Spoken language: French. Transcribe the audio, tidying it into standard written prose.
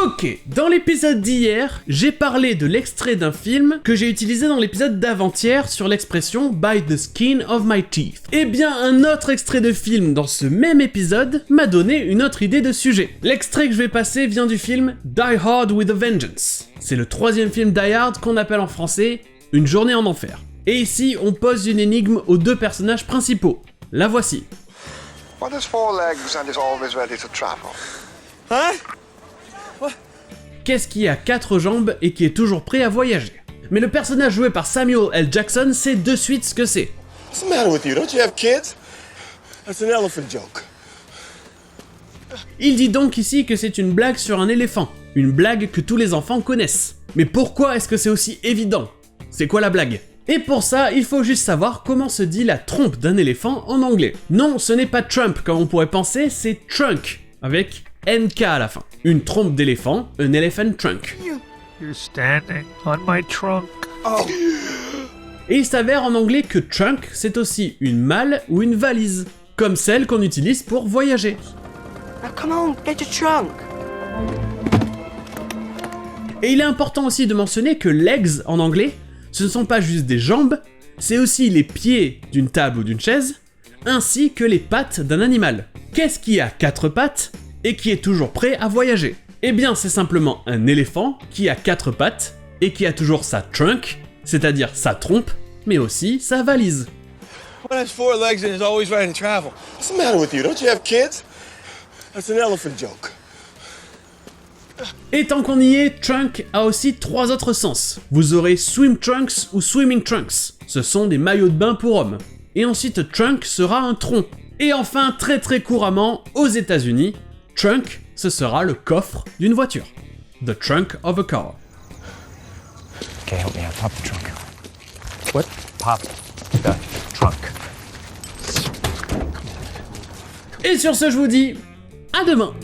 Ok, dans l'épisode d'hier, j'ai parlé de l'extrait d'un film que j'ai utilisé dans l'épisode d'avant-hier sur l'expression « by the skin of my teeth ». Eh bien, un autre extrait de film dans ce même épisode m'a donné une autre idée de sujet. L'extrait que je vais passer vient du film « Die Hard with a Vengeance ». C'est le troisième film Die Hard qu'on appelle en français « Une journée en enfer ». Et ici, on pose une énigme aux deux personnages principaux. La voici. What has four legs and is always ready to travel? Huh? Qu'est-ce qui a 4 jambes et qui est toujours prêt à voyager? Mais le personnage joué par Samuel L. Jackson sait de suite ce que c'est. What's the matter with you? Don't you have kids? That's an elephant joke. Il dit donc ici que c'est une blague sur un éléphant, une blague que tous les enfants connaissent. Mais pourquoi est-ce que c'est aussi évident? C'est quoi la blague? Et pour ça, il faut juste savoir comment se dit la trompe d'un éléphant en anglais. Non, ce n'est pas Trump comme on pourrait penser, c'est trunk, avec NK à la fin. Une trompe d'éléphant, un elephant trunk. You're standing on my trunk. Et il s'avère en anglais que trunk, c'est aussi une malle ou une valise, comme celle qu'on utilise pour voyager. Now come on, get your trunk. Et il est important aussi de mentionner que legs en anglais, ce ne sont pas juste des jambes, c'est aussi les pieds d'une table ou d'une chaise, ainsi que les pattes d'un animal. Qu'est-ce qui a 4 pattes et qui est toujours prêt à voyager? Eh bien, c'est simplement un éléphant qui a 4 pattes et qui a toujours sa trunk, c'est-à-dire sa trompe, mais aussi sa valise. What has four legs and is always ready to travel? What's the matter with you? Don't you have kids? That's an elephant joke. Et tant qu'on y est, trunk a aussi 3 autres sens. Vous aurez swim trunks ou swimming trunks. Ce sont des maillots de bain pour hommes. Et ensuite, trunk sera un tronc. Et enfin, très couramment, aux États-Unis, trunk, ce sera le coffre d'une voiture. The trunk of a car. Okay, help me out. Pop the trunk. What? Pop the trunk. Et sur ce, je vous dis à demain.